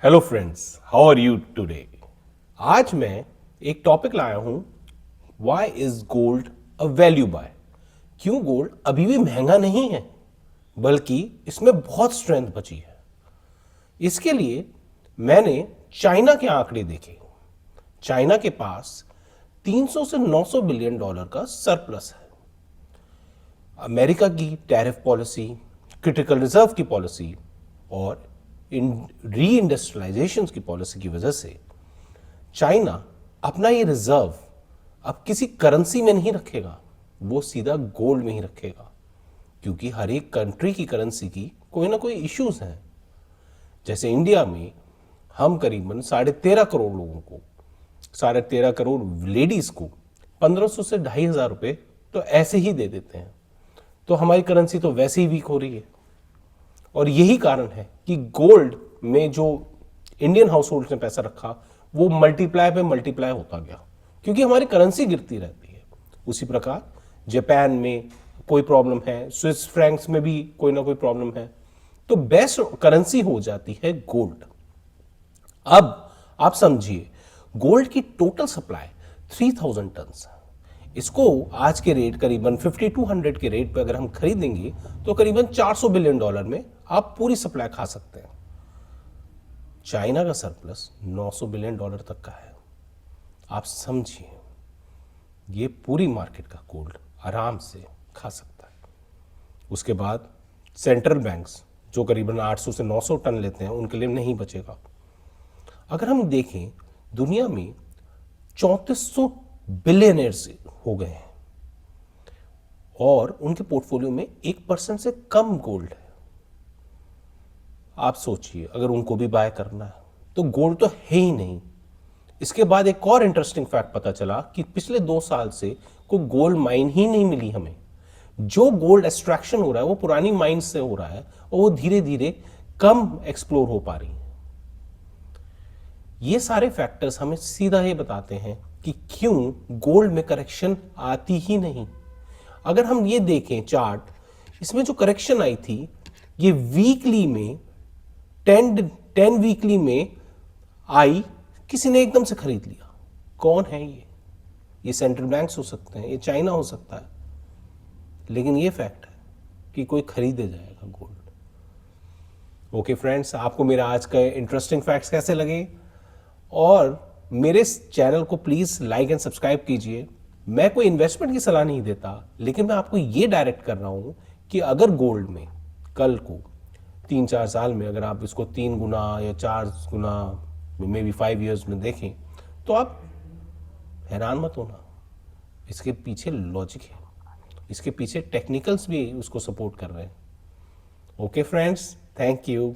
Hello friends, how are you today. आज मैं एक टॉपिक लाया हूं, why is gold a value buy. क्यों गोल्ड अभी भी महंगा नहीं है, बल्कि इसमें बहुत स्ट्रेंथ बची है। इसके लिए मैंने चाइना के आंकड़े देखे। चाइना के पास 300 से 900 बिलियन डॉलर का सरप्लस है। अमेरिका की टैरिफ पॉलिसी, क्रिटिकल रिजर्व की पॉलिसी और री इंडस्ट्रियलाइजेशन की पॉलिसी की वजह से चाइना अपना ये रिजर्व अब किसी करेंसी में नहीं रखेगा, वो सीधा गोल्ड में ही रखेगा। क्योंकि हर एक कंट्री की करेंसी की कोई ना कोई इश्यूज हैं। जैसे इंडिया में हम करीबन 13.5 करोड़ लोगों को, 13.5 करोड़ लेडीज को 1500 से 2500 रुपये तो ऐसे ही दे देते हैं। तो हमारी करेंसी तो वैसे ही वीक हो रही है। और यही कारण है कि गोल्ड में जो इंडियन हाउस होल्ड ने पैसा रखा वो मल्टीप्लाई पे मल्टीप्लाई होता गया, क्योंकि हमारी करेंसी गिरती रहती है। उसी प्रकार जापान में कोई प्रॉब्लम है, स्विस फ्रैंक्स में भी कोई ना कोई प्रॉब्लम है, तो बेस्ट करेंसी हो जाती है गोल्ड। अब आप समझिए, गोल्ड की टोटल सप्लाई 3000 टन है। इसको आज के रेट करीबन 5200 के रेट पे अगर हम खरीदेंगे तो करीबन 400 बिलियन डॉलर में आप पूरी सप्लाई खा सकते हैं। चाइना का सरप्लस 900 बिलियन डॉलर तक का है। आप समझिए, ये पूरी मार्केट का गोल्ड आराम से खा सकता है। उसके बाद सेंट्रल बैंक्स जो करीबन 800 से 900 टन लेते हैं, उनके लिए नहीं बचेगा। अगर हम देखें, दुनिया में 3400 बिलियनर्स हो गए हैं और उनके पोर्टफोलियो में 1% से कम गोल्ड है। आप सोचिए, अगर उनको भी बाय करना है तो गोल्ड तो है ही नहीं। इसके बाद एक और इंटरेस्टिंग फैक्ट पता चला कि पिछले 2 साल से कोई गोल्ड माइन ही नहीं मिली हमें। जो गोल्ड एक्सट्रैक्शन हो रहा है वो पुरानी माइन से हो रहा है और वो धीरे धीरे कम एक्सप्लोर हो पा रही है। ये सारे फैक्टर्स हमें सीधा ये बताते हैं कि क्यों गोल्ड में करेक्शन आती ही नहीं। अगर हम ये देखें चार्ट, इसमें जो करेक्शन आई थी ये वीकली में 10 वीकली में आई, किसी ने एकदम से खरीद लिया। कौन है ये सेंट्रल बैंक्स हो सकते हैं, ये चाइना हो सकता है, लेकिन ये फैक्ट है कि कोई खरीदे जाएगा गोल्ड। ओके फ्रेंड्स, आपको मेरा आज का इंटरेस्टिंग फैक्ट्स कैसे लगे, और मेरे इस चैनल को प्लीज लाइक एंड सब्सक्राइब कीजिए। मैं कोई इन्वेस्टमेंट की सलाह नहीं देता, लेकिन मैं आपको ये डायरेक्ट कर रहा हूं कि अगर गोल्ड में कल को 3-4 साल में अगर आप इसको 3 गुना या 4 गुना, मे बी 5 ईयर्स में देखें, तो आप हैरान मत होना। इसके पीछे लॉजिक है, इसके पीछे टेक्निकल्स भी उसको सपोर्ट कर रहे हैं। Okay friends, thank you.